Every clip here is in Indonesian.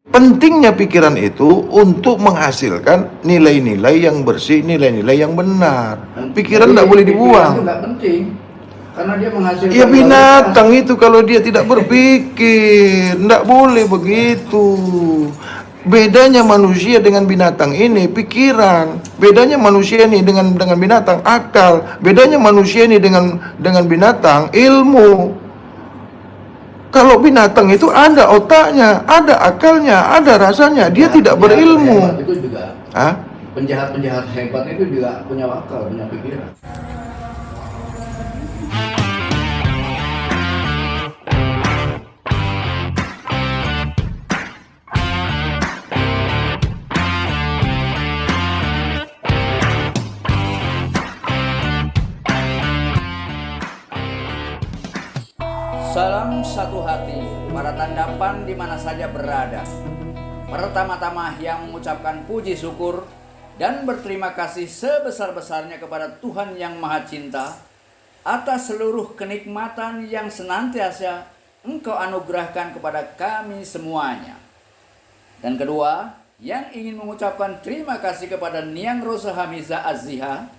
Pentingnya pikiran itu untuk menghasilkan nilai-nilai yang bersih, nilai-nilai yang benar. Pikiran tidak boleh dibuang. Pikiran itu nggak penting, karena dia menghasilkan Ya binatang kualitas. itu kalau dia tidak berpikir, tidak boleh begitu. Bedanya manusia dengan binatang ini pikiran. Bedanya manusia ini dengan binatang akal. Bedanya manusia ini dengan binatang ilmu. Kalau binatang itu ada otaknya, ada akalnya, ada rasanya. Dia tidak berilmu. Itu juga. Hah? Penjahat-penjahat hebat itu juga punya akal, punya pikiran. Salam satu hati, para tandapan di mana saja berada. Pertama-tama yang mengucapkan puji syukur dan berterima kasih sebesar-besarnya kepada Tuhan Yang Maha Cinta atas seluruh kenikmatan yang senantiasa Engkau anugerahkan kepada kami semuanya. Dan kedua, yang ingin mengucapkan terima kasih kepada Niang Rosa Hamiza Azziha,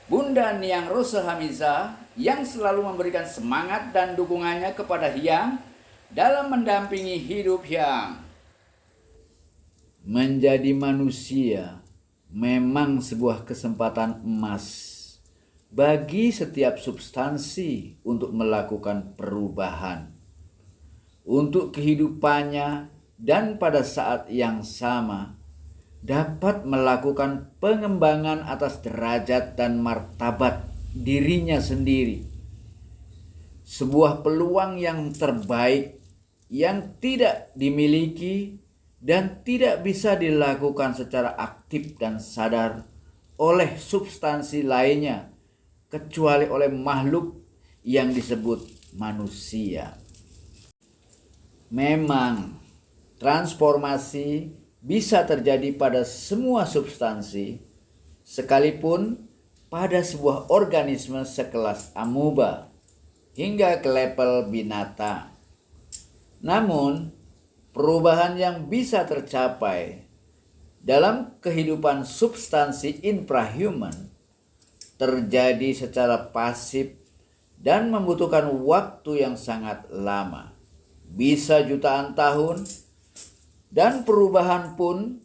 Bunda Niang Rosa Hamiza, yang selalu memberikan semangat dan dukungannya kepada Hyang dalam mendampingi hidup Hyang. Menjadi manusia memang sebuah kesempatan emas bagi setiap substansi untuk melakukan perubahan untuk kehidupannya, dan pada saat yang sama dapat melakukan pengembangan atas derajat dan martabat dirinya sendiri. Sebuah peluang yang terbaik yang tidak dimiliki dan tidak bisa dilakukan secara aktif dan sadar oleh substansi lainnya kecuali oleh makhluk yang disebut manusia. Memang transformasi bisa terjadi pada semua substansi, sekalipun pada sebuah organisme sekelas amoeba hingga ke level binatang. Namun, perubahan yang bisa tercapai dalam kehidupan substansi infrahuman terjadi secara pasif dan membutuhkan waktu yang sangat lama, bisa jutaan tahun, dan perubahan pun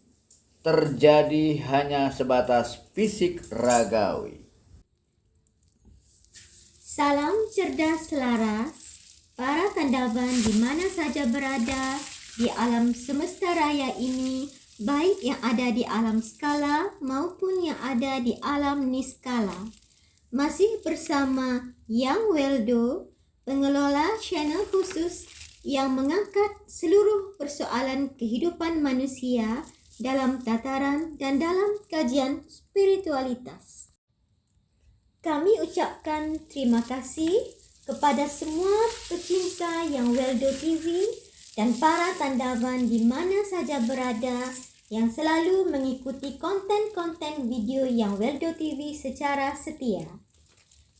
terjadi hanya sebatas fisik ragawi. Salam cerdas selaras, para tandaban di mana saja berada di alam semesta raya ini, baik yang ada di alam skala maupun yang ada di alam niskala. Masih bersama Yang Weldo, pengelola channel khusus yang mengangkat seluruh persoalan kehidupan manusia dalam tataran dan dalam kajian spiritualitas. Kami ucapkan terima kasih kepada semua pecinta Yang Weldo TV dan para tandaban di mana saja berada yang selalu mengikuti konten-konten video Yang Weldo TV secara setia.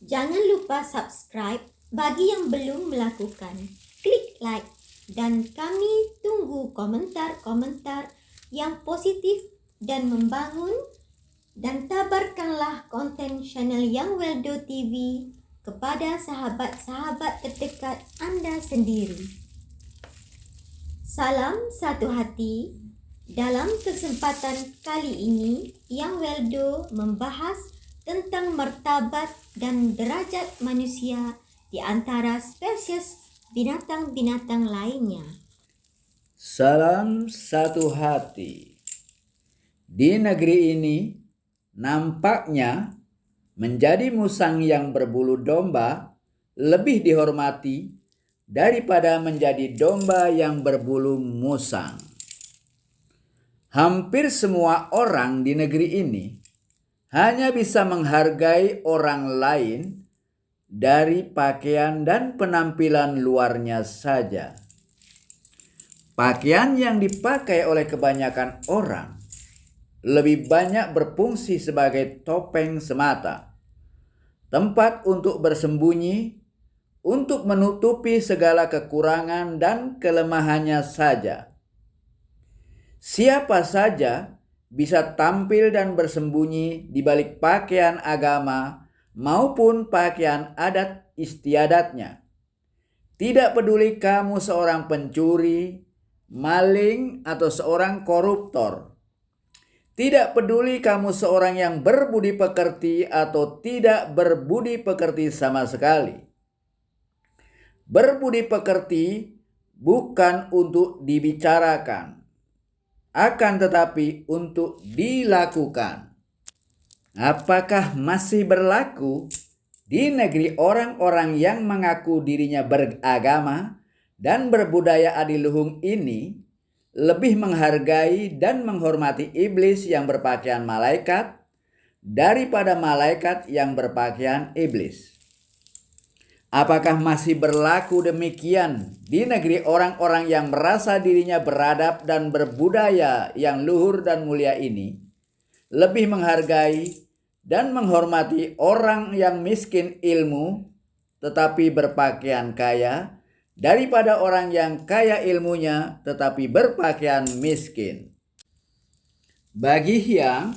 Jangan lupa subscribe bagi yang belum melakukan. Klik like dan kami tunggu komentar-komentar yang positif dan membangun, dan tabarkanlah konten channel Yang Weldo TV kepada sahabat-sahabat terdekat Anda sendiri. Salam satu hati. Dalam kesempatan kali ini, Yang Weldo membahas tentang martabat dan derajat manusia di antara spesies binatang-binatang lainnya. Salam satu hati. Di negeri ini, nampaknya menjadi musang yang berbulu domba lebih dihormati daripada menjadi domba yang berbulu musang. Hampir semua orang di negeri ini hanya bisa menghargai orang lain dari pakaian dan penampilan luarnya saja. Pakaian yang dipakai oleh kebanyakan orang lebih banyak berfungsi sebagai topeng semata, tempat untuk bersembunyi, untuk menutupi segala kekurangan dan kelemahannya saja. Siapa saja bisa tampil dan bersembunyi di balik pakaian agama maupun pakaian adat istiadatnya. Tidak peduli kamu seorang pencuri, maling, atau seorang koruptor. Tidak peduli kamu seorang yang berbudi pekerti atau tidak berbudi pekerti sama sekali. Berbudi pekerti bukan untuk dibicarakan, akan tetapi untuk dilakukan. Apakah masih berlaku di negeri orang-orang yang mengaku dirinya beragama dan berbudaya adiluhung ini lebih menghargai dan menghormati iblis yang berpakaian malaikat daripada malaikat yang berpakaian iblis? Apakah masih berlaku demikian di negeri orang-orang yang merasa dirinya beradab dan berbudaya yang luhur dan mulia ini, lebih menghargai dan menghormati orang yang miskin ilmu tetapi berpakaian kaya daripada orang yang kaya ilmunya tetapi berpakaian miskin? Bagi Hyang,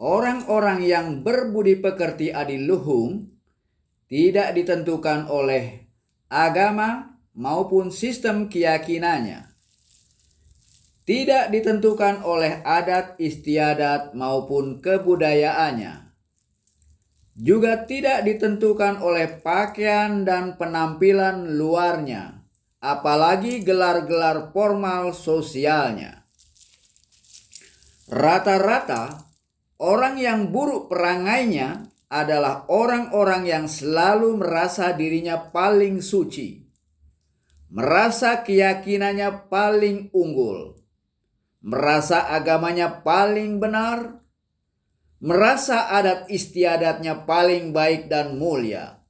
orang-orang yang berbudi pekerti adiluhung tidak ditentukan oleh agama maupun sistem keyakinannya. Tidak ditentukan oleh adat istiadat maupun kebudayaannya. Juga tidak ditentukan oleh pakaian dan penampilan luarnya, apalagi gelar-gelar formal sosialnya. Rata-rata orang yang buruk perangainya adalah orang-orang yang selalu merasa dirinya paling suci, merasa keyakinannya paling unggul, merasa agamanya paling benar, merasa adat istiadatnya paling baik dan mulia,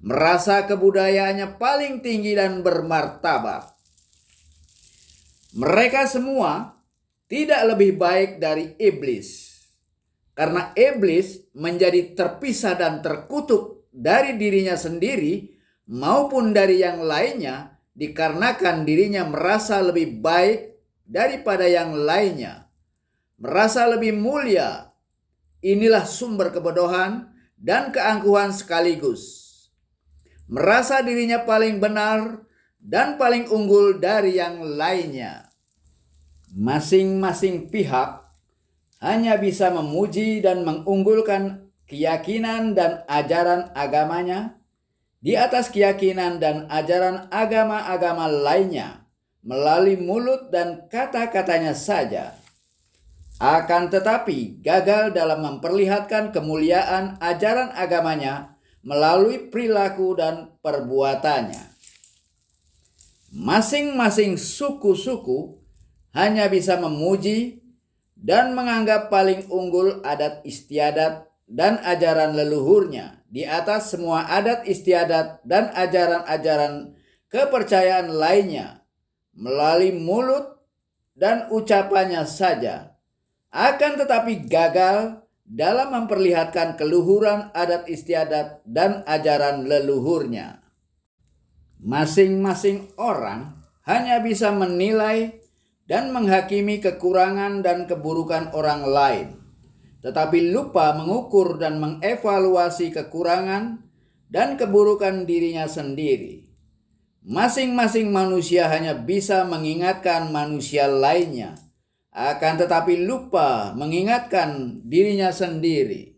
merasa kebudayaannya paling tinggi dan bermartabat. Mereka semua tidak lebih baik dari iblis, karena iblis menjadi terpisah dan terkutuk dari dirinya sendiri maupun dari yang lainnya dikarenakan dirinya merasa lebih baik daripada yang lainnya, merasa lebih mulia. Inilah sumber kebodohan dan keangkuhan sekaligus. Merasa dirinya paling benar dan paling unggul dari yang lainnya. Masing-masing pihak hanya bisa memuji dan mengunggulkan keyakinan dan ajaran agamanya di atas keyakinan dan ajaran agama-agama lainnya melalui mulut dan kata-katanya saja. Akan tetapi gagal dalam memperlihatkan kemuliaan ajaran agamanya melalui perilaku dan perbuatannya. Masing-masing suku-suku hanya bisa memuji dan menganggap paling unggul adat istiadat dan ajaran leluhurnya di atas semua adat istiadat dan ajaran-ajaran kepercayaan lainnya melalui mulut dan ucapannya saja, akan tetapi gagal dalam memperlihatkan keluhuran adat istiadat dan ajaran leluhurnya. Masing-masing orang hanya bisa menilai dan menghakimi kekurangan dan keburukan orang lain, tetapi lupa mengukur dan mengevaluasi kekurangan dan keburukan dirinya sendiri. Masing-masing manusia hanya bisa mengingatkan manusia lainnya, akan tetapi lupa mengingatkan dirinya sendiri.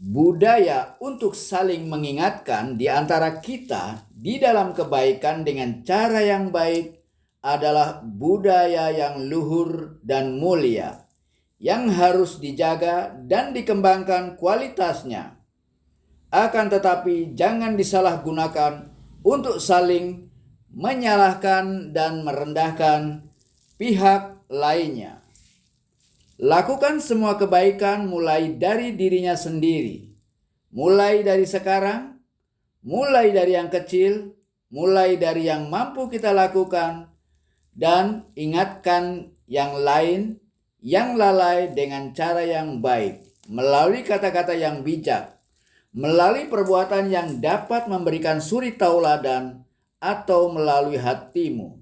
Budaya untuk saling mengingatkan di antara kita di dalam kebaikan dengan cara yang baik adalah budaya yang luhur dan mulia, yang harus dijaga dan dikembangkan kualitasnya. Akan tetapi jangan disalahgunakan untuk saling menyalahkan dan merendahkan pihak lainnya. Lakukan semua kebaikan mulai dari dirinya sendiri, mulai dari sekarang, mulai dari yang kecil, mulai dari yang mampu kita lakukan, dan ingatkan yang lain yang lalai dengan cara yang baik, melalui kata-kata yang bijak, melalui perbuatan yang dapat memberikan suri tauladan, atau melalui hatimu.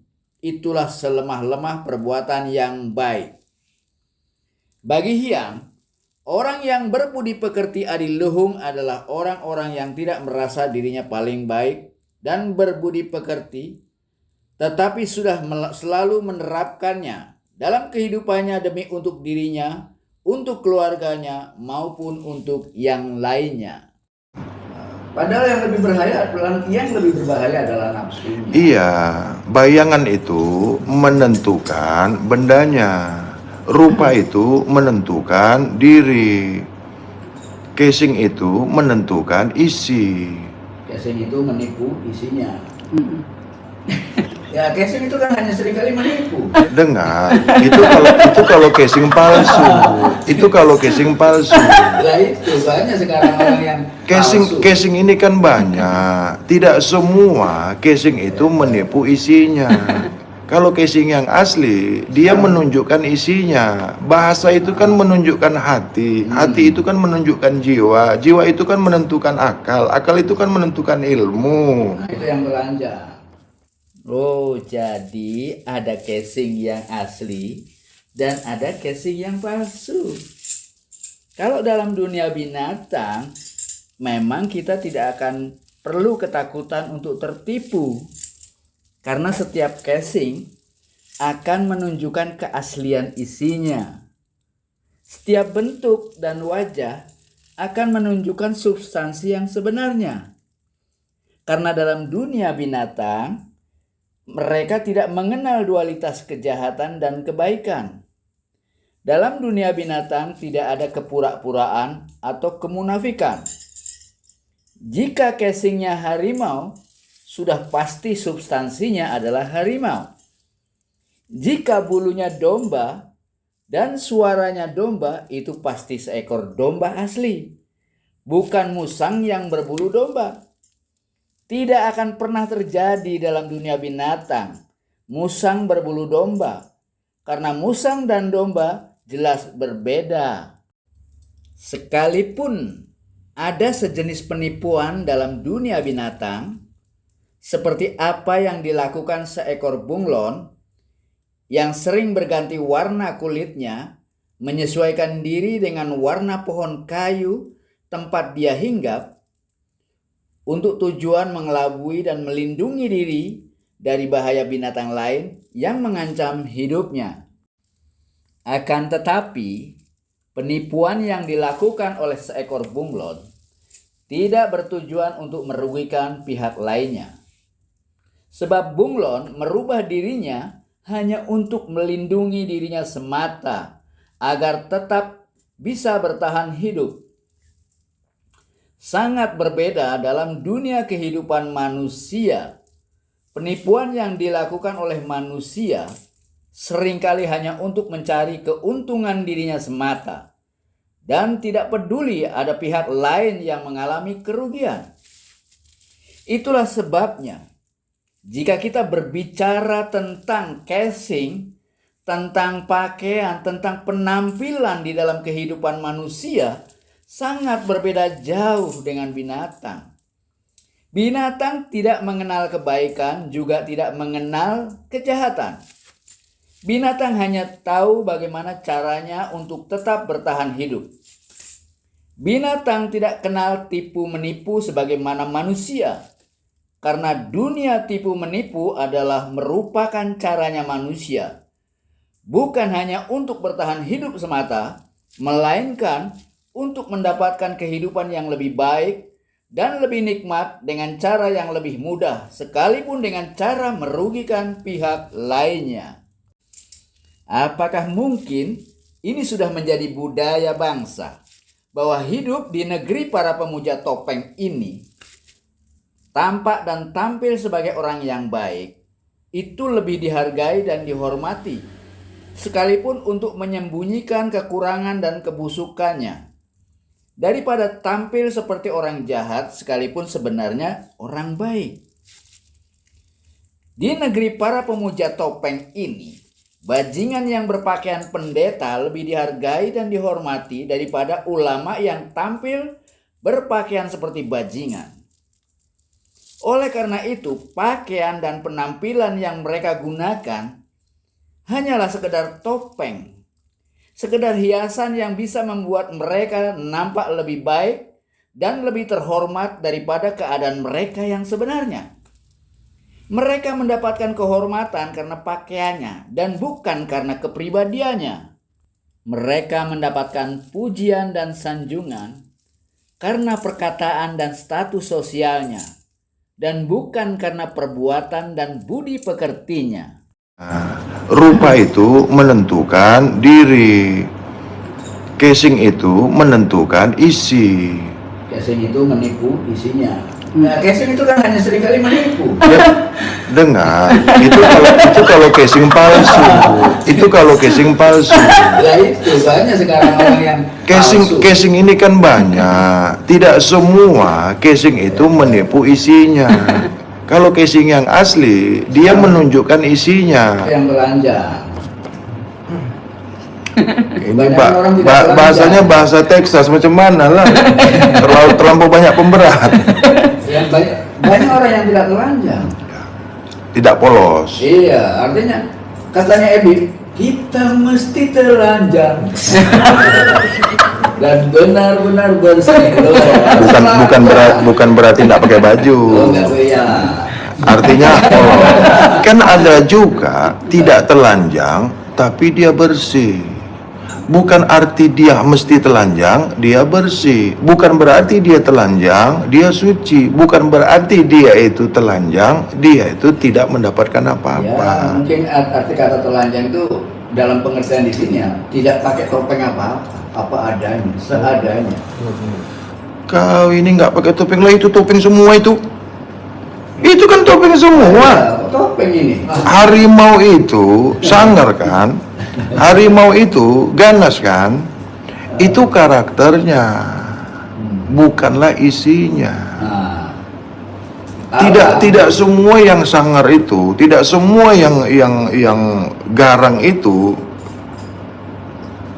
itulah selemah-lemah perbuatan yang baik. Bagi Hyang, orang yang berbudi pekerti adiluhung adalah orang-orang yang tidak merasa dirinya paling baik dan berbudi pekerti, tetapi sudah selalu menerapkannya dalam kehidupannya demi untuk dirinya, untuk keluarganya, maupun untuk yang lainnya. Padahal yang lebih berbahaya adalah nafsunya. Iya, bayangan itu menentukan bendanya. Rupa itu menentukan diri. Casing itu menentukan isi. Casing itu menipu isinya. Ya, casing itu kan hanya seringkali menipu. Dengar, itu kalau casing palsu. Itu kalau casing palsu. Lah itu banyak sekarang orang yang palsu. Casing ini kan banyak. Tidak semua casing itu menipu isinya. Kalau casing yang asli, dia menunjukkan isinya. Bahasa itu kan menunjukkan hati. Hati itu kan menunjukkan jiwa. Jiwa itu kan menentukan akal. Akal itu kan menentukan ilmu. Nah, itu yang belanja. Oh, jadi ada casing yang asli dan ada casing yang palsu. Kalau dalam dunia binatang, memang kita tidak akan perlu ketakutan untuk tertipu. Karena setiap casing akan menunjukkan keaslian isinya. Setiap bentuk dan wajah akan menunjukkan substansi yang sebenarnya. Karena dalam dunia binatang, mereka tidak mengenal dualitas kejahatan dan kebaikan. Dalam dunia binatang tidak ada kepura-puraan atau kemunafikan. Jika casingnya harimau, sudah pasti substansinya adalah harimau. Jika bulunya domba dan suaranya domba, itu pasti seekor domba asli, bukan musang yang berbulu domba. Tidak akan pernah terjadi dalam dunia binatang musang berbulu domba, karena musang dan domba jelas berbeda. Sekalipun ada sejenis penipuan dalam dunia binatang, seperti apa yang dilakukan seekor bunglon yang sering berganti warna kulitnya, menyesuaikan diri dengan warna pohon kayu tempat dia hinggap, untuk tujuan mengelabui dan melindungi diri dari bahaya binatang lain yang mengancam hidupnya. Akan tetapi, penipuan yang dilakukan oleh seekor bunglon tidak bertujuan untuk merugikan pihak lainnya. Sebab bunglon merubah dirinya hanya untuk melindungi dirinya semata agar tetap bisa bertahan hidup. Sangat berbeda dalam dunia kehidupan manusia. Penipuan yang dilakukan oleh manusia seringkali hanya untuk mencari keuntungan dirinya semata dan tidak peduli ada pihak lain yang mengalami kerugian. Itulah sebabnya jika kita berbicara tentang casing, tentang pakaian, tentang penampilan di dalam kehidupan manusia, sangat berbeda jauh dengan binatang. Binatang tidak mengenal kebaikan, juga tidak mengenal kejahatan. Binatang hanya tahu bagaimana caranya untuk tetap bertahan hidup. Binatang tidak kenal tipu menipu sebagaimana manusia, karena dunia tipu menipu adalah merupakan caranya manusia, bukan hanya untuk bertahan hidup semata, melainkan untuk mendapatkan kehidupan yang lebih baik dan lebih nikmat dengan cara yang lebih mudah, sekalipun dengan cara merugikan pihak lainnya. Apakah mungkin ini sudah menjadi budaya bangsa, bahwa hidup di negeri para pemuja topeng ini, tampak dan tampil sebagai orang yang baik, itu lebih dihargai dan dihormati, sekalipun untuk menyembunyikan kekurangan dan kebusukannya, daripada tampil seperti orang jahat sekalipun sebenarnya orang baik. Di negeri para pemuja topeng ini, bajingan yang berpakaian pendeta lebih dihargai dan dihormati daripada ulama yang tampil berpakaian seperti bajingan. Oleh karena itu, pakaian dan penampilan yang mereka gunakan hanyalah sekedar topeng, sekedar hiasan yang bisa membuat mereka nampak lebih baik dan lebih terhormat daripada keadaan mereka yang sebenarnya. Mereka mendapatkan kehormatan karena pakaiannya dan bukan karena kepribadiannya. Mereka mendapatkan pujian dan sanjungan karena perkataan dan status sosialnya, dan bukan karena perbuatan dan budi pekertinya. Rupa itu menentukan diri, casing itu menentukan isi. Casing itu menipu isinya. Nah, casing itu kan hanya seringkali menipu. Ya, dengar, itu kalau casing palsu, itu kalau casing palsu. Lah itu banyak sekarang orang yang palsu. Casing ini kan banyak, tidak semua casing itu menipu isinya. Kalau casing yang asli, dia menunjukkan isinya. Yang telanjang. Ini Banyak orang tidak telanjang. bahasanya bahasa Texas macam mana lah? Terlampau banyak pemberat. Yang banyak orang yang tidak telanjang. Tidak polos. Iya, artinya katanya Ebi, kita mesti telanjang. Dan benar-benar bersih. Bukan berarti tidak pakai baju. Oh, enggak ya. Artinya kan ada juga tidak telanjang tapi dia bersih. Bukan arti dia mesti telanjang, dia bersih. Bukan berarti dia telanjang, dia suci. Bukan berarti dia itu telanjang, dia itu tidak mendapatkan Ya, apa-apa. mungkin arti kata telanjang itu dalam pengertian di sini ya, tidak pakai topeng apa adanya, seadanya. Kau ini nggak pakai topeng lah, itu topeng semua itu. Itu kan topeng semua. Ya, topeng ini. Harimau itu sangar kan? Harimau itu ganas kan? Itu karakternya, bukanlah isinya. Nah, Tidak semua yang sangar itu, tidak semua yang garang itu.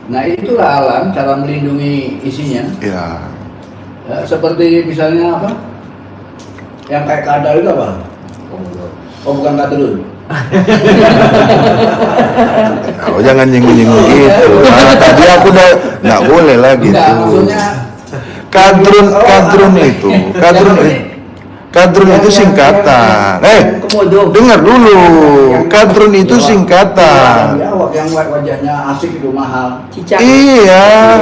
Nah, itulah alam cara melindungi isinya. Ya, Ya, seperti misalnya apa? Yang kayak kadal itu apa? Oh, bukan kadrun. oh, jangan nyinggung-nyinggung gitu. Nah, tadi aku udah nggak boleh lah gitu. Enggak, maksudnya Kadrun itu singkatan. Dengar dulu. Kadrun itu singkatan. yang wajahnya asik itu mahal. Cicak. Iya.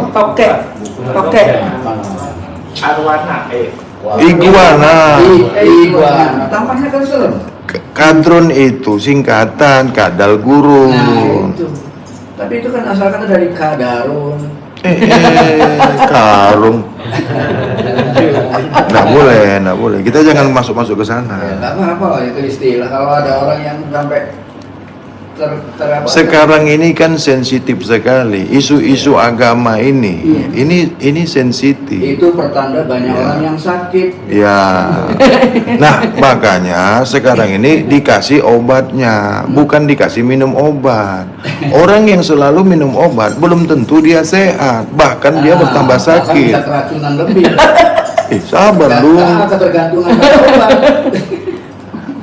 Tokek. Wah. Iguana. Iguana. Tampaknya kan serem. Kadrun itu singkatan kadal Nah, gurun. itu. Tapi itu kan asalkan dari kadarun. Karung. Nggak boleh. Kita jangan masuk ke sana. Ya, nggak apa-apa itu istilah. Kalau ada orang yang sampai Sekarang ini kan sensitif sekali. Isu-isu agama ini. Iya. Ini sensitif. itu pertanda banyak Ya. orang yang sakit. Ya. Nah, makanya sekarang ini dikasih obatnya, bukan dikasih minum obat. Orang yang selalu minum obat belum tentu dia sehat, bahkan dia bertambah Bahkan sakit. bisa keracunan lebih. Sabar lu. Ketergantungan pada obat.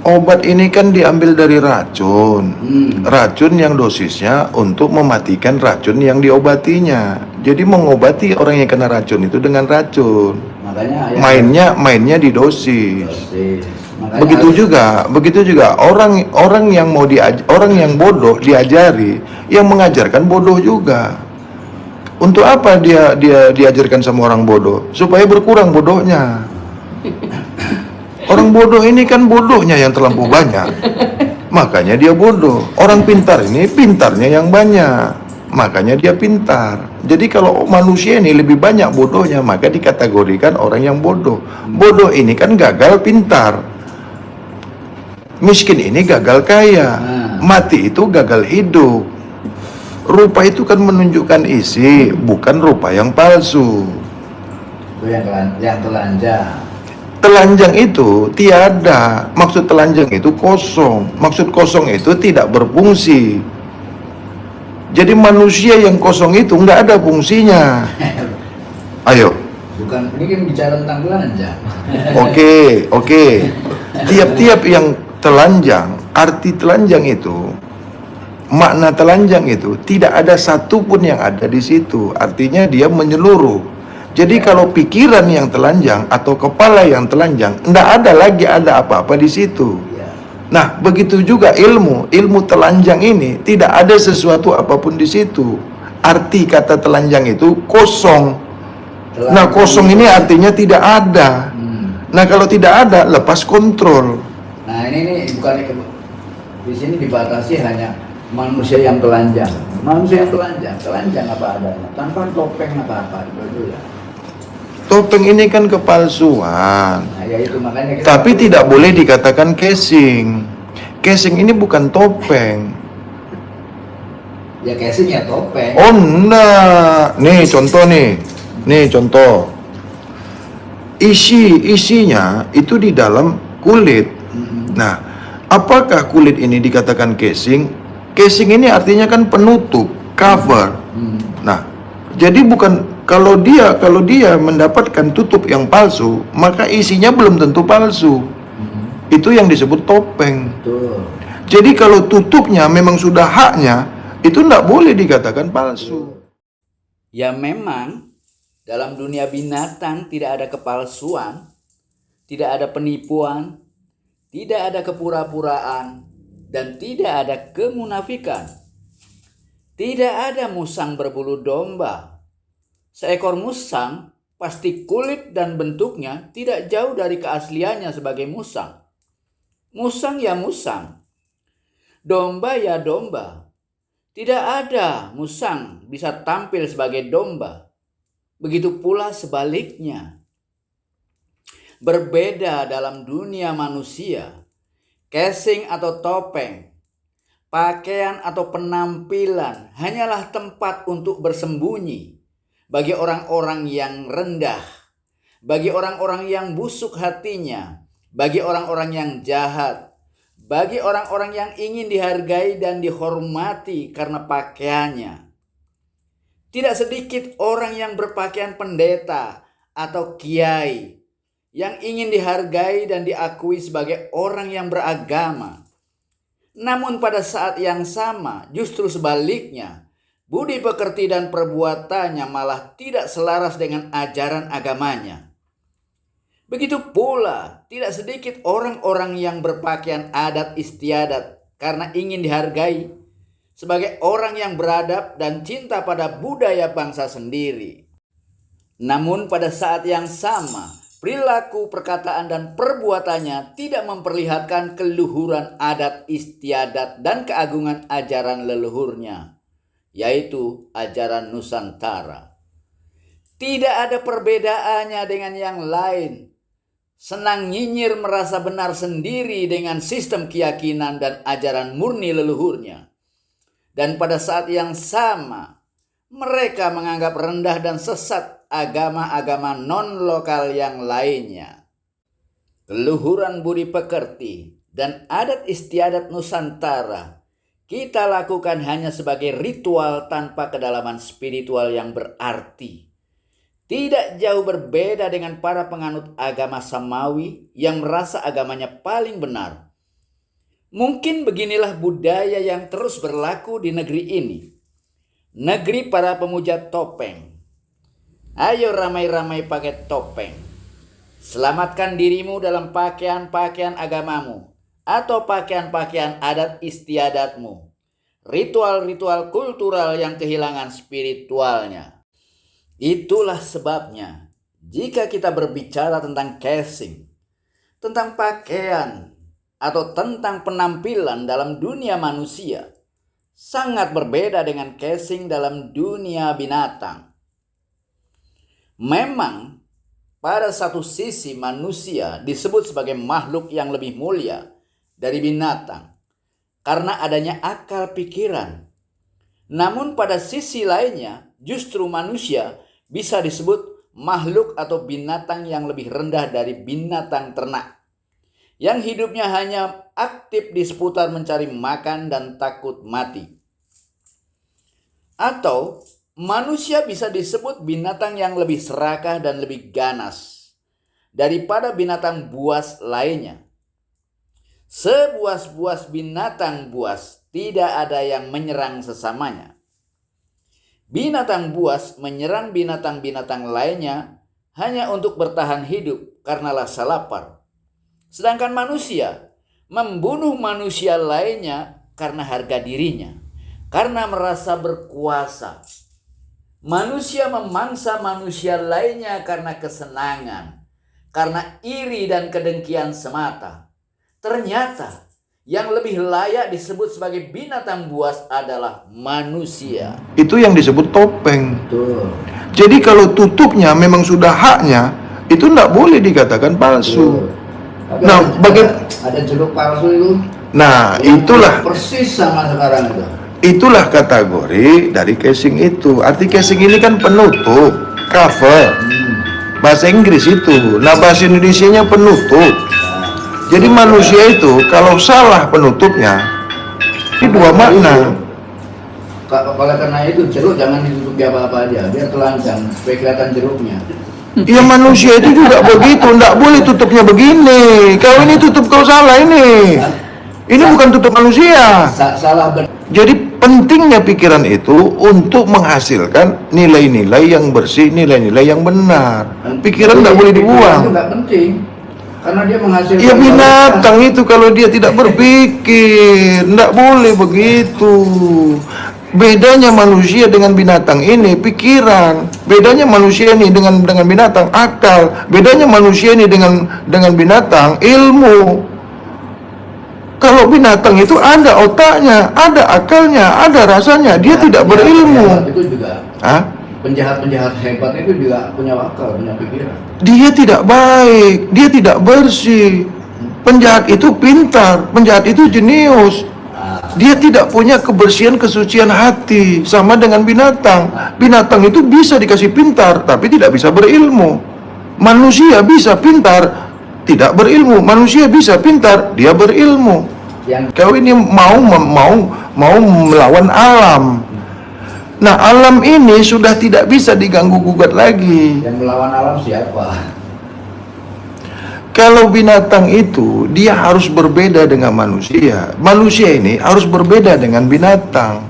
Obat ini kan diambil dari racun. Racun yang dosisnya untuk mematikan racun yang diobatinya. Jadi mengobati orang yang kena racun itu dengan racun. Makanya Mainnya di dosis. dosis. Makanya Begitu juga orang yang orang yang bodoh diajari, yang mengajarkan bodoh juga. Untuk apa dia diajarkan sama orang bodoh? Supaya berkurang bodohnya. Orang bodoh ini kan bodohnya yang terlampau banyak, makanya dia bodoh. Orang pintar ini pintarnya yang banyak, makanya dia pintar. Jadi kalau manusia ini lebih banyak bodohnya, maka dikategorikan orang yang bodoh. Bodoh ini kan gagal pintar, miskin ini gagal kaya, mati itu gagal hidup. Rupa itu kan menunjukkan isi, bukan rupa yang palsu. itu yang telanjang. Telanjang itu tiada. Maksud telanjang itu kosong. Maksud kosong itu tidak berfungsi. Jadi manusia yang kosong itu nggak ada fungsinya. Ayo, Bukan, ini kan bicara tentang telanjang. Oke. Tiap-tiap yang telanjang, arti telanjang itu, makna telanjang itu tidak ada satupun yang ada di situ. Artinya dia menyeluruh. Jadi kalau pikiran yang telanjang atau kepala yang telanjang, tidak ada lagi ada apa-apa di situ. Ya. Nah, begitu juga ilmu telanjang ini tidak ada sesuatu apapun di situ. Arti kata telanjang itu kosong. Nah, kosong ini artinya tidak ada. Nah, kalau tidak ada, lepas kontrol. Nah, ini bukan di sini dibatasi hanya manusia yang telanjang. Manusia yang telanjang apa adanya, tanpa topeng apa-apa itu ya. Topeng ini kan kepalsuan. Nah, ya itu makanya Tapi tidak boleh dikatakan casing. Casing ini bukan topeng. ya casing ya topeng. Oh enggak. Nih contoh nih. Nih contoh. Isinya itu di dalam kulit. Nah, apakah kulit ini dikatakan casing? Casing ini artinya kan penutup, cover. Nah, jadi bukan kalau dia mendapatkan tutup yang palsu, maka isinya belum tentu palsu. Itu yang disebut topeng. Betul. Jadi kalau tutupnya memang sudah haknya, itu tidak boleh dikatakan palsu. Ya memang dalam dunia binatang tidak ada kepalsuan, tidak ada penipuan, tidak ada kepura-puraan, dan tidak ada kemunafikan. Tidak ada musang berbulu domba. Seekor musang pasti kulit dan bentuknya tidak jauh dari keasliannya sebagai musang. Musang ya musang. Domba ya domba. Tidak ada musang bisa tampil sebagai domba. Begitu pula sebaliknya. Berbeda dalam dunia manusia. Casing atau topeng, pakaian atau penampilan hanyalah tempat untuk bersembunyi bagi orang-orang yang rendah, bagi orang-orang yang busuk hatinya, bagi orang-orang yang jahat, bagi orang-orang yang ingin dihargai dan dihormati karena pakaiannya. Tidak sedikit orang yang berpakaian pendeta atau kiai yang ingin dihargai dan diakui sebagai orang yang beragama. Namun pada saat yang sama, justru sebaliknya, budi pekerti dan perbuatannya malah tidak selaras dengan ajaran agamanya. Begitu pula, tidak sedikit orang-orang yang berpakaian adat istiadat karena ingin dihargai sebagai orang yang beradab dan cinta pada budaya bangsa sendiri. Namun pada saat yang sama, perilaku, perkataan, dan perbuatannya tidak memperlihatkan keluhuran adat istiadat dan keagungan ajaran leluhurnya, yaitu ajaran Nusantara. Tidak ada perbedaannya dengan yang lain. Senang nyinyir merasa benar sendiri dengan sistem keyakinan dan ajaran murni leluhurnya. Dan pada saat yang sama, mereka menganggap rendah dan sesat agama-agama non-lokal yang lainnya. Keluhuran budi pekerti dan adat istiadat Nusantara kita lakukan hanya sebagai ritual tanpa kedalaman spiritual yang berarti. Tidak jauh berbeda dengan para penganut agama samawi yang merasa agamanya paling benar. Mungkin beginilah budaya yang terus berlaku di negeri ini. Negeri para pemuja topeng. Ayo ramai-ramai pakai topeng. Selamatkan dirimu dalam pakaian-pakaian agamamu atau pakaian-pakaian adat istiadatmu. Ritual-ritual kultural yang kehilangan spiritualnya. Itulah sebabnya jika kita berbicara tentang casing, tentang pakaian, atau tentang penampilan dalam dunia manusia, sangat berbeda dengan casing dalam dunia binatang. Memang pada satu sisi manusia disebut sebagai makhluk yang lebih mulia dari binatang karena adanya akal pikiran. Namun pada sisi lainnya justru manusia bisa disebut makhluk atau binatang yang lebih rendah dari binatang ternak, yang hidupnya hanya aktif di seputar mencari makan dan takut mati. Atau Manusia bisa disebut binatang yang lebih serakah dan lebih ganas daripada binatang buas lainnya. Sebuas-buas binatang buas, tidak ada yang menyerang sesamanya. Binatang buas menyerang binatang-binatang lainnya hanya untuk bertahan hidup karena rasa lapar. Sedangkan manusia membunuh manusia lainnya karena harga dirinya, karena merasa berkuasa. Manusia memangsa manusia lainnya karena kesenangan, karena iri dan kedengkian semata. Ternyata yang lebih layak disebut sebagai binatang buas adalah manusia. Itu yang disebut topeng. Betul. Jadi kalau tutupnya memang sudah haknya, itu tidak boleh dikatakan palsu. Tapi Nah, ada jeruk palsu itu. Nah, yang itulah persis sama sekarang itu. itulah kategori dari casing itu. Arti casing ini kan penutup, cover. Bahasa Inggris itu. Nah, bahasa Indonesianya penutup. Jadi manusia itu kalau salah penutupnya, ini dua makna. Oleh karena itu jeruk jangan ditutupi apa-apa aja, biar telanjang, supaya kelihatan jeruknya. Ya manusia itu juga begitu, nggak boleh tutupnya begini. Kau ini tutup, kau salah ini. Ini bukan tutup manusia. Salah Jadi pentingnya pikiran itu untuk menghasilkan nilai-nilai yang bersih, nilai-nilai yang benar. Pikiran nggak boleh dibuang. Itu nggak penting, karena dia menghasilkan. Ya binatang itu kalau dia tidak berpikir, nggak boleh begitu. Bedanya manusia dengan binatang ini pikiran. Bedanya manusia ini dengan binatang akal. Bedanya manusia ini dengan binatang ilmu. Kalau binatang itu ada otaknya, ada akalnya, ada rasanya. Dia tidak berilmu. Itu juga. Hah? Penjahat-penjahat hebat itu juga punya akal, punya pikiran. Dia tidak baik, dia tidak bersih. Penjahat itu pintar, penjahat itu jenius. Dia tidak punya kebersihan kesucian hati. Sama dengan binatang. Binatang itu bisa dikasih pintar tapi tidak bisa berilmu. Manusia bisa pintar tidak berilmu. Manusia bisa pintar dia berilmu. Kau ini mau melawan alam. Nah, alam ini sudah tidak bisa diganggu gugat lagi. Yang melawan alam siapa? Kalau binatang itu dia harus berbeda dengan manusia. Manusia ini harus berbeda dengan binatang.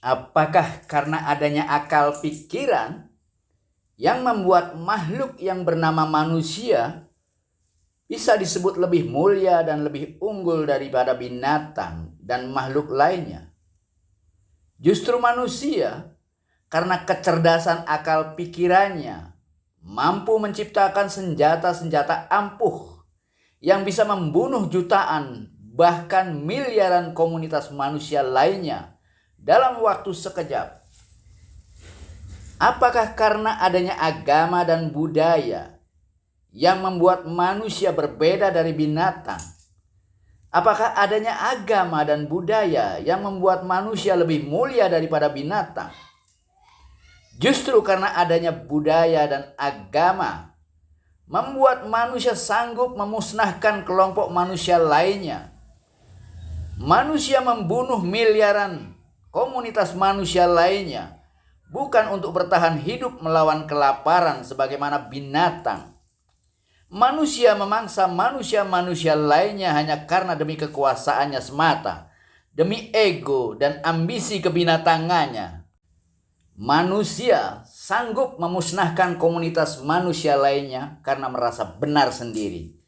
Apakah karena adanya akal pikiran yang membuat makhluk yang bernama manusia bisa disebut lebih mulia dan lebih unggul daripada binatang dan makhluk lainnya? Justru manusia karena kecerdasan akal pikirannya mampu menciptakan senjata-senjata ampuh yang bisa membunuh jutaan bahkan miliaran komunitas manusia lainnya dalam waktu sekejap. Apakah karena adanya agama dan budaya yang membuat manusia berbeda dari binatang? Apakah adanya agama dan budaya yang membuat manusia lebih mulia daripada binatang? Justru karena adanya budaya dan agama membuat manusia sanggup memusnahkan kelompok manusia lainnya. Manusia membunuh miliaran komunitas manusia lainnya bukan untuk bertahan hidup melawan kelaparan sebagaimana binatang. Manusia memangsa manusia-manusia lainnya hanya karena demi kekuasaannya semata, demi ego dan ambisi kebinatangannya. Manusia sanggup memusnahkan komunitas manusia lainnya karena merasa benar sendiri.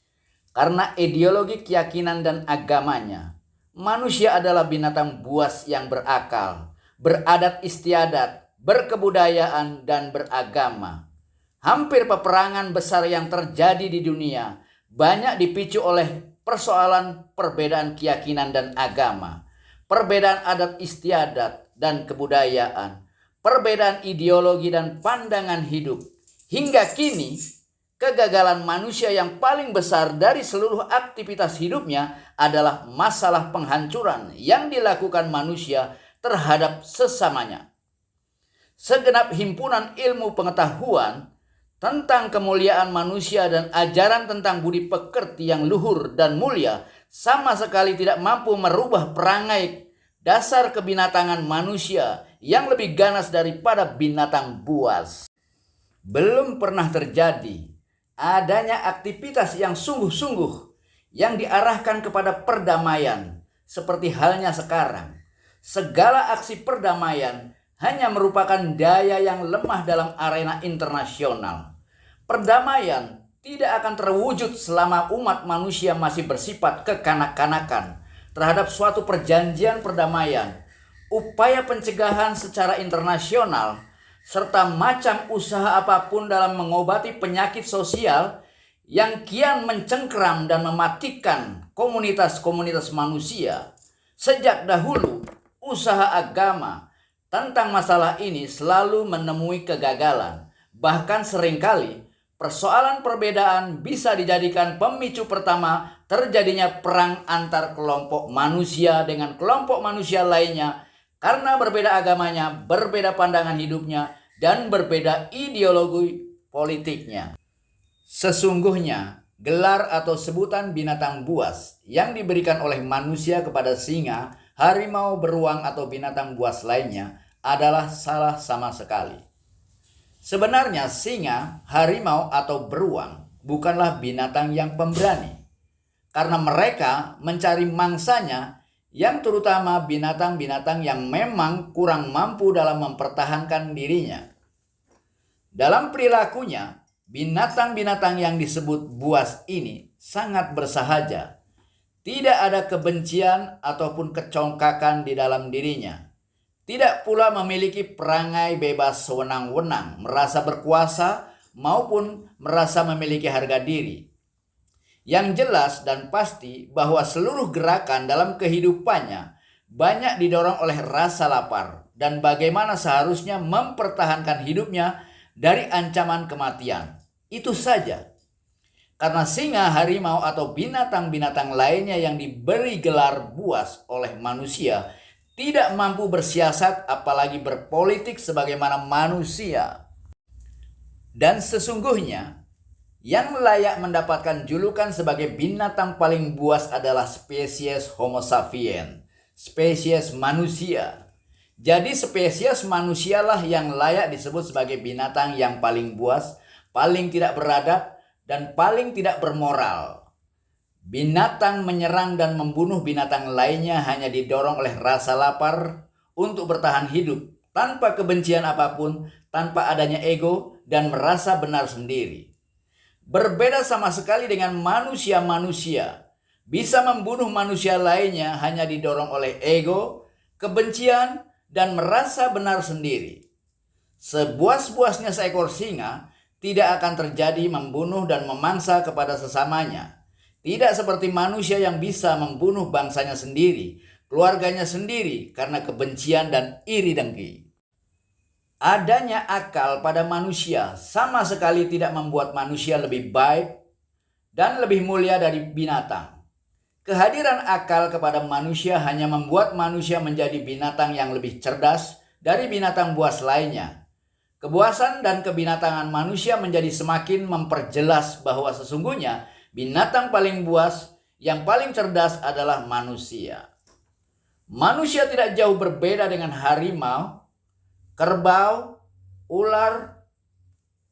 Karena ideologi keyakinan dan agamanya, manusia adalah binatang buas yang berakal, beradat istiadat, berkebudayaan, dan beragama. Hampir peperangan besar yang terjadi di dunia banyak dipicu oleh persoalan perbedaan keyakinan dan agama, perbedaan adat istiadat dan kebudayaan, perbedaan ideologi dan pandangan hidup. Hingga kini, kegagalan manusia yang paling besar dari seluruh aktivitas hidupnya adalah masalah penghancuran yang dilakukan manusia terhadap sesamanya. Segenap himpunan ilmu pengetahuan tentang kemuliaan manusia dan ajaran tentang budi pekerti yang luhur dan mulia sama sekali tidak mampu merubah perangai dasar kebinatangan manusia yang lebih ganas daripada binatang buas. Belum pernah terjadi adanya aktivitas yang sungguh-sungguh yang diarahkan kepada perdamaian seperti halnya sekarang. Segala aksi perdamaian hanya merupakan daya yang lemah dalam arena internasional. Perdamaian tidak akan terwujud selama umat manusia masih bersifat kekanak-kanakan terhadap suatu perjanjian perdamaian, upaya pencegahan secara internasional, serta macam usaha apapun dalam mengobati penyakit sosial yang kian mencengkeram dan mematikan komunitas-komunitas manusia. Sejak dahulu, usaha agama tentang masalah ini selalu menemui kegagalan. Bahkan seringkali persoalan perbedaan bisa dijadikan pemicu pertama terjadinya perang antar kelompok manusia dengan kelompok manusia lainnya karena berbeda agamanya, berbeda pandangan hidupnya, dan berbeda ideologi politiknya. Sesungguhnya, gelar atau sebutan binatang buas yang diberikan oleh manusia kepada singa, harimau, beruang, atau binatang buas lainnya adalah salah sama sekali. Sebenarnya singa, harimau, atau beruang bukanlah binatang yang pemberani, karena mereka mencari mangsanya, yang terutama binatang-binatang yang memang kurang mampu dalam mempertahankan dirinya. Dalam perilakunya, binatang-binatang yang disebut buas ini sangat bersahaja. Tidak ada kebencian ataupun kecongkakan di dalam dirinya. Tidak pula memiliki perangai bebas sewenang-wenang, merasa berkuasa maupun merasa memiliki harga diri. Yang jelas dan pasti bahwa seluruh gerakan dalam kehidupannya banyak didorong oleh rasa lapar dan bagaimana seharusnya mempertahankan hidupnya dari ancaman kematian. Itu saja. Karena singa, harimau, atau binatang-binatang lainnya yang diberi gelar buas oleh manusia tidak mampu bersiasat apalagi berpolitik sebagaimana manusia. Dan sesungguhnya yang layak mendapatkan julukan sebagai binatang paling buas adalah spesies Homo sapiens, spesies manusia. Jadi spesies manusialah yang layak disebut sebagai binatang yang paling buas, paling tidak beradab, dan paling tidak bermoral. Binatang menyerang dan membunuh binatang lainnya hanya didorong oleh rasa lapar untuk bertahan hidup, tanpa kebencian apapun, tanpa adanya ego, dan merasa benar sendiri. Berbeda sama sekali dengan manusia-manusia. Bisa membunuh manusia lainnya hanya didorong oleh ego, kebencian, dan merasa benar sendiri. Sebuas-buasnya seekor singa tidak akan terjadi membunuh dan memangsa kepada sesamanya. Tidak seperti manusia yang bisa membunuh bangsanya sendiri, keluarganya sendiri karena kebencian dan iri dengki. Adanya akal pada manusia sama sekali tidak membuat manusia lebih baik dan lebih mulia dari binatang. Kehadiran akal kepada manusia hanya membuat manusia menjadi binatang yang lebih cerdas dari binatang buas lainnya. Kebuasan dan kebinatangan manusia menjadi semakin memperjelas bahwa sesungguhnya binatang paling buas yang paling cerdas adalah manusia. Manusia tidak jauh berbeda dengan harimau, kerbau, ular.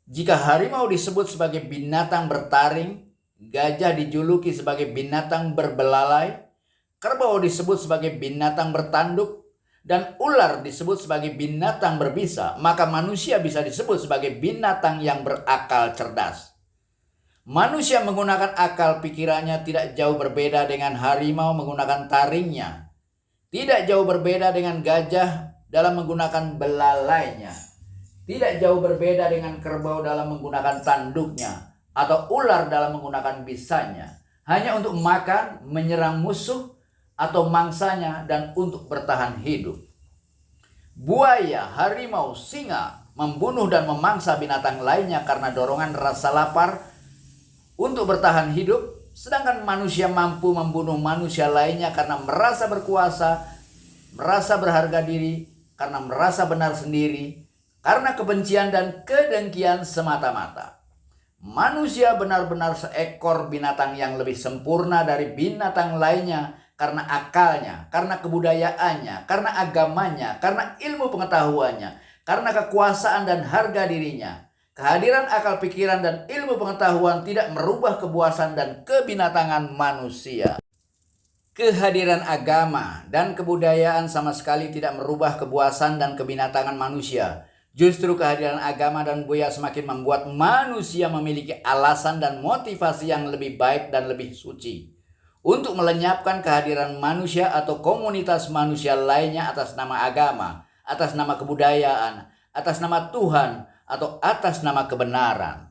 Jika harimau disebut sebagai binatang bertaring, gajah dijuluki sebagai binatang berbelalai, kerbau disebut sebagai binatang bertanduk, dan ular disebut sebagai binatang berbisa, maka manusia bisa disebut sebagai binatang yang berakal cerdas. Manusia menggunakan akal pikirannya tidak jauh berbeda dengan harimau menggunakan taringnya. Tidak jauh berbeda dengan gajah dalam menggunakan belalainya. Tidak jauh berbeda dengan kerbau dalam menggunakan tanduknya, atau ular dalam menggunakan bisanya, hanya untuk makan, menyerang musuh, atau mangsanya, dan untuk bertahan hidup. Buaya, harimau, singa membunuh dan memangsa binatang lainnya karena dorongan rasa lapar untuk bertahan hidup, sedangkan manusia mampu membunuh manusia lainnya karena merasa berkuasa, merasa berharga diri, karena merasa benar sendiri, karena kebencian dan kedengkian semata-mata. Manusia benar-benar seekor binatang yang lebih sempurna dari binatang lainnya karena akalnya, karena kebudayaannya, karena agamanya, karena ilmu pengetahuannya, karena kekuasaan dan harga dirinya. Kehadiran akal pikiran dan ilmu pengetahuan tidak merubah kepuasan dan kebinatangan manusia. Kehadiran agama dan kebudayaan sama sekali tidak merubah kepuasan dan kebinatangan manusia. Justru kehadiran agama dan budaya semakin membuat manusia memiliki alasan dan motivasi yang lebih baik dan lebih suci untuk melenyapkan kehadiran manusia atau komunitas manusia lainnya atas nama agama, atas nama kebudayaan, atas nama Tuhan, atau atas nama kebenaran.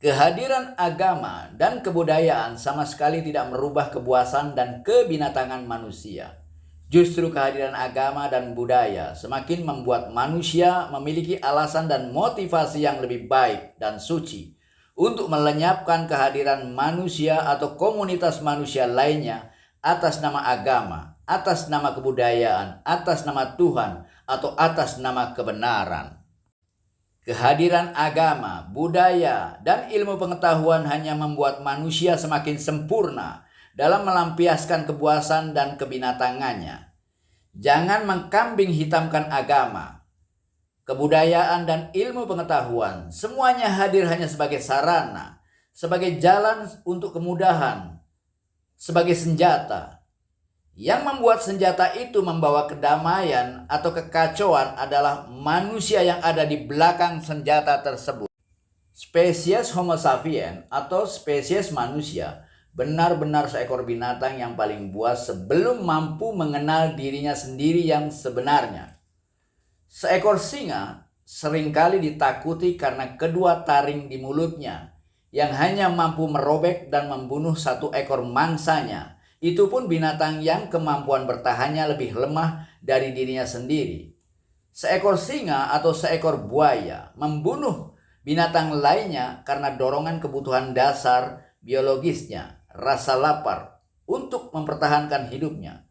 Kehadiran agama dan kebudayaan sama sekali tidak merubah kepuasan dan kebinatangan manusia. Justru kehadiran agama dan budaya semakin membuat manusia memiliki alasan dan motivasi yang lebih baik dan suci untuk melenyapkan kehadiran manusia atau komunitas manusia lainnya atas nama agama, atas nama kebudayaan, atas nama Tuhan, atau atas nama kebenaran. Kehadiran agama, budaya, dan ilmu pengetahuan hanya membuat manusia semakin sempurna dalam melampiaskan kepuasan dan kebinatangannya. Jangan mengkambing hitamkan agama, kebudayaan, dan ilmu pengetahuan. Semuanya hadir hanya sebagai sarana, sebagai jalan untuk kemudahan, sebagai senjata. Yang membuat senjata itu membawa kedamaian atau kekacauan adalah manusia yang ada di belakang senjata tersebut. Spesies Homo sapiens atau spesies manusia benar-benar seekor binatang yang paling buas sebelum mampu mengenal dirinya sendiri yang sebenarnya. Seekor singa seringkali ditakuti karena kedua taring di mulutnya yang hanya mampu merobek dan membunuh satu ekor mangsanya. Itu pun binatang yang kemampuan bertahannya lebih lemah dari dirinya sendiri. Seekor singa atau seekor buaya membunuh binatang lainnya karena dorongan kebutuhan dasar biologisnya, rasa lapar, untuk mempertahankan hidupnya.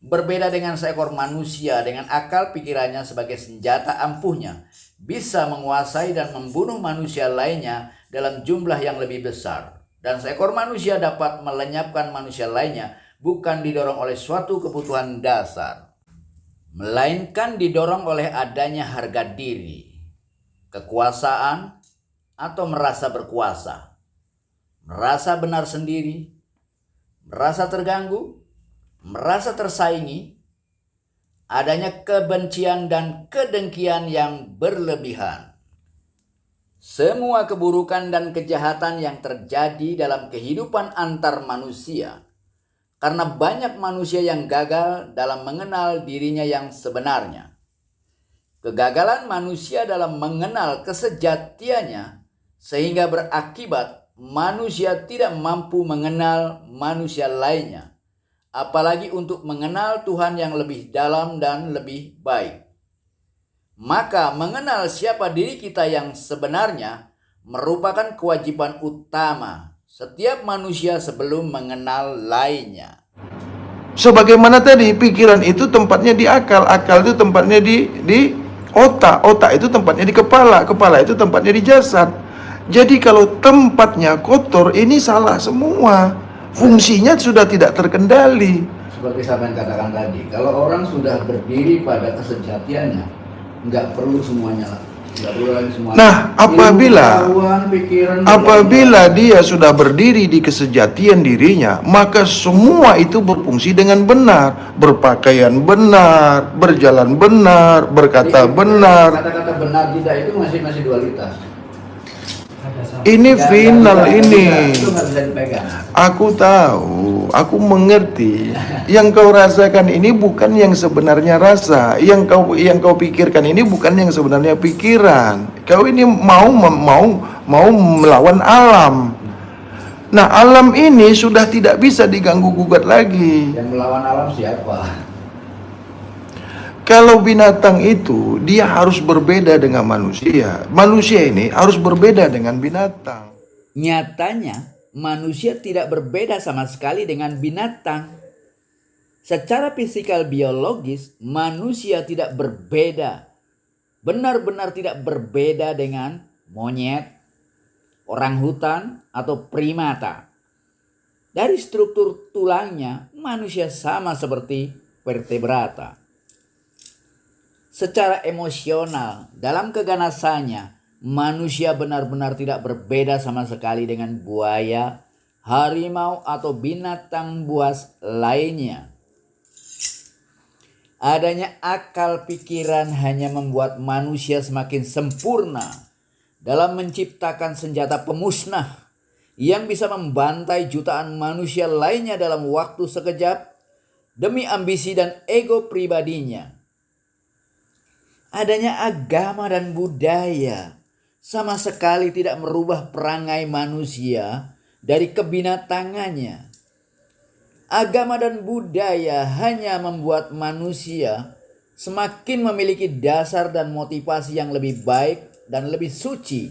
Berbeda dengan seekor manusia dengan akal pikirannya sebagai senjata ampuhnya, bisa menguasai dan membunuh manusia lainnya dalam jumlah yang lebih besar. Dan seekor manusia dapat melenyapkan manusia lainnya bukan didorong oleh suatu kebutuhan dasar, melainkan didorong oleh adanya harga diri, kekuasaan, atau merasa berkuasa, merasa benar sendiri, merasa terganggu, merasa tersaingi, adanya kebencian dan kedengkian yang berlebihan. Semua keburukan dan kejahatan yang terjadi dalam kehidupan antar manusia karena banyak manusia yang gagal dalam mengenal dirinya yang sebenarnya. Kegagalan manusia dalam mengenal kesejatiannya sehingga berakibat manusia tidak mampu mengenal manusia lainnya, apalagi untuk mengenal Tuhan yang lebih dalam dan lebih baik. Maka mengenal siapa diri kita yang sebenarnya merupakan kewajiban utama setiap manusia sebelum mengenal lainnya. Sebagaimana tadi, pikiran itu tempatnya di akal, akal itu tempatnya di otak, otak itu tempatnya di kepala, kepala itu tempatnya di jasad. Jadi kalau tempatnya kotor, ini salah semua. Fungsinya sudah tidak terkendali. Seperti saya katakan tadi, kalau orang sudah berdiri pada kesejatiannya, nggak perlu semuanya lah, nggak perlu lagi semuanya. Nah, pikiran, apabila dia sudah berdiri di kesejatian dirinya, maka semua itu berfungsi dengan benar, berpakaian benar, berjalan benar, berkata benar. Kata-kata benar tidak itu masih dualitas. Ini final ini. Itu nggak bisa dipegang. Aku tahu, aku mengerti. Yang kau rasakan ini bukan yang sebenarnya rasa. Yang kau pikirkan ini bukan yang sebenarnya pikiran. Kau ini mau melawan alam. Nah, alam ini sudah tidak bisa diganggu gugat lagi. Yang melawan alam siapa? Kalau binatang itu dia harus berbeda dengan manusia. Manusia ini harus berbeda dengan binatang. Nyatanya, manusia tidak berbeda sama sekali dengan binatang. Secara fisikal biologis, manusia tidak berbeda. Benar-benar tidak berbeda dengan monyet, orangutan, atau primata. Dari struktur tulangnya, manusia sama seperti vertebrata. Secara emosional, dalam keganasannya, manusia benar-benar tidak berbeda sama sekali dengan buaya, harimau, atau binatang buas lainnya. Adanya akal pikiran hanya membuat manusia semakin sempurna dalam menciptakan senjata pemusnah yang bisa membantai jutaan manusia lainnya dalam waktu sekejap demi ambisi dan ego pribadinya. Adanya agama dan budaya sama sekali tidak merubah perangai manusia dari kebinatangannya. Agama dan budaya hanya membuat manusia semakin memiliki dasar dan motivasi yang lebih baik dan lebih suci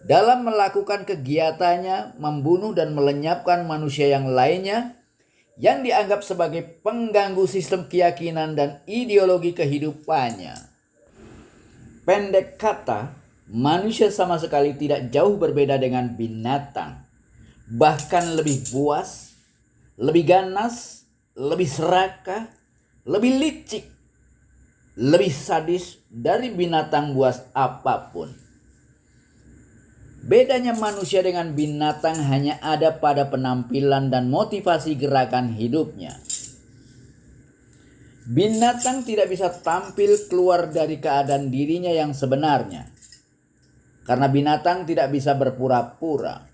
dalam melakukan kegiatannya membunuh dan melenyapkan manusia yang lainnya yang dianggap sebagai pengganggu sistem keyakinan dan ideologi kehidupannya. Pendek kata, manusia sama sekali tidak jauh berbeda dengan binatang, bahkan lebih buas, lebih ganas, lebih serakah, lebih licik, lebih sadis dari binatang buas apapun. Bedanya manusia dengan binatang hanya ada pada penampilan dan motivasi gerakan hidupnya. Binatang tidak bisa tampil keluar dari keadaan dirinya yang sebenarnya, karena binatang tidak bisa berpura-pura.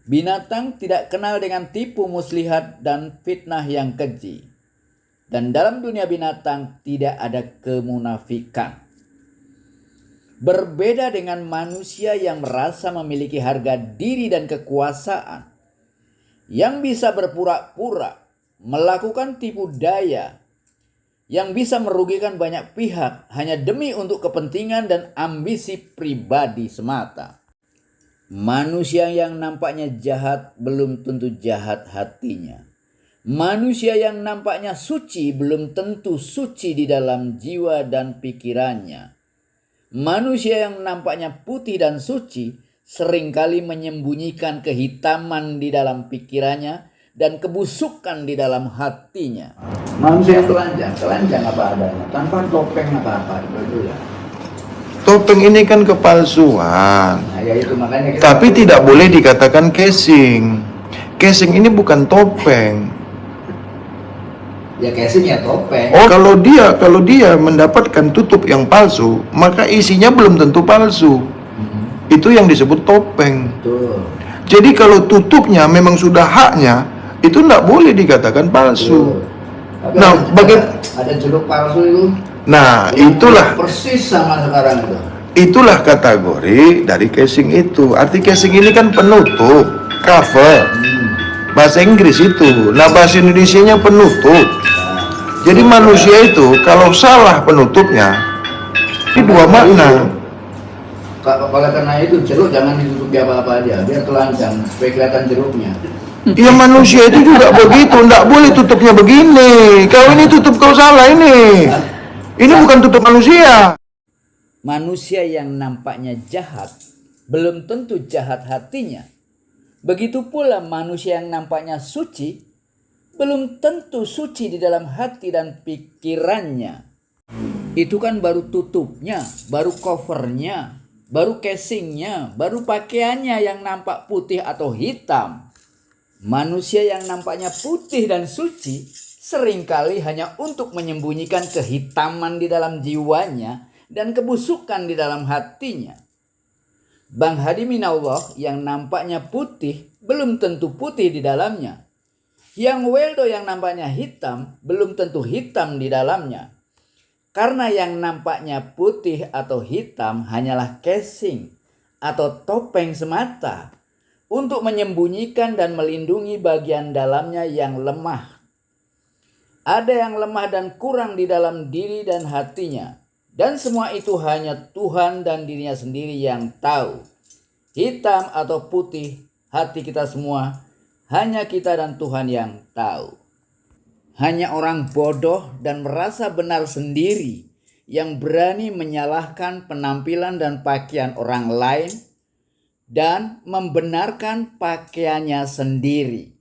Binatang tidak kenal dengan tipu muslihat dan fitnah yang keji. Dan dalam dunia binatang tidak ada kemunafikan. Berbeda dengan manusia yang merasa memiliki harga diri dan kekuasaan, yang bisa berpura-pura, melakukan tipu daya, yang bisa merugikan banyak pihak hanya demi untuk kepentingan dan ambisi pribadi semata. Manusia yang nampaknya jahat belum tentu jahat hatinya. Manusia yang nampaknya suci belum tentu suci di dalam jiwa dan pikirannya. Manusia yang nampaknya putih dan suci seringkali menyembunyikan kehitaman di dalam pikirannya dan kebusukan di dalam hatinya. Manusia yang telanjang apa adanya, tanpa topeng apa-apa, betul ya. Topeng ini kan kepalsuan. Nah, ya itu makanya kita Tapi tidak boleh dikatakan casing. Casing ini bukan topeng. ya casing ya topeng. Oh, kalau dia mendapatkan tutup yang palsu, maka isinya belum tentu palsu. Itu yang disebut topeng. Betul. Jadi kalau tutupnya memang sudah haknya, itu tidak boleh dikatakan palsu. Betul. Tapi Nah, ada jeruk palsu itu. Nah, yang itulah persis sama sekarang itu. itulah kategori dari casing itu. Arti casing ini kan penutup, cover. Bahasa Inggris itu. Nah, bahasa Indonesianya penutup. Jadi manusia itu kalau salah penutupnya, ini dua makna. Kalau karena itu jeruk jangan ditutupi apa-apa aja, biar telanjang supaya kelihatan jeruknya. Ya manusia itu juga begitu, nggak boleh tutupnya begini. Kau ini tutup, kau salah ini. Ini bukan tutup manusia. Manusia yang nampaknya jahat belum tentu jahat hatinya. Begitu pula manusia yang nampaknya suci belum tentu suci di dalam hati dan pikirannya. Itu kan baru tutupnya, baru covernya, baru casingnya, baru pakaiannya yang nampak putih atau hitam. Manusia yang nampaknya putih dan suci seringkali hanya untuk menyembunyikan kehitaman di dalam jiwanya dan kebusukan di dalam hatinya. Bang Hadi Minallah yang nampaknya putih belum tentu putih di dalamnya. Yang Weldo yang nampaknya hitam belum tentu hitam di dalamnya. Karena yang nampaknya putih atau hitam hanyalah casing atau topeng semata untuk menyembunyikan dan melindungi bagian dalamnya yang lemah. Ada yang lemah dan kurang di dalam diri dan hatinya. Dan semua itu hanya Tuhan dan dirinya sendiri yang tahu. Hitam atau putih hati kita semua, hanya kita dan Tuhan yang tahu. Hanya orang bodoh dan merasa benar sendiri yang berani menyalahkan penampilan dan pakaian orang lain dan membenarkan pakaiannya sendiri.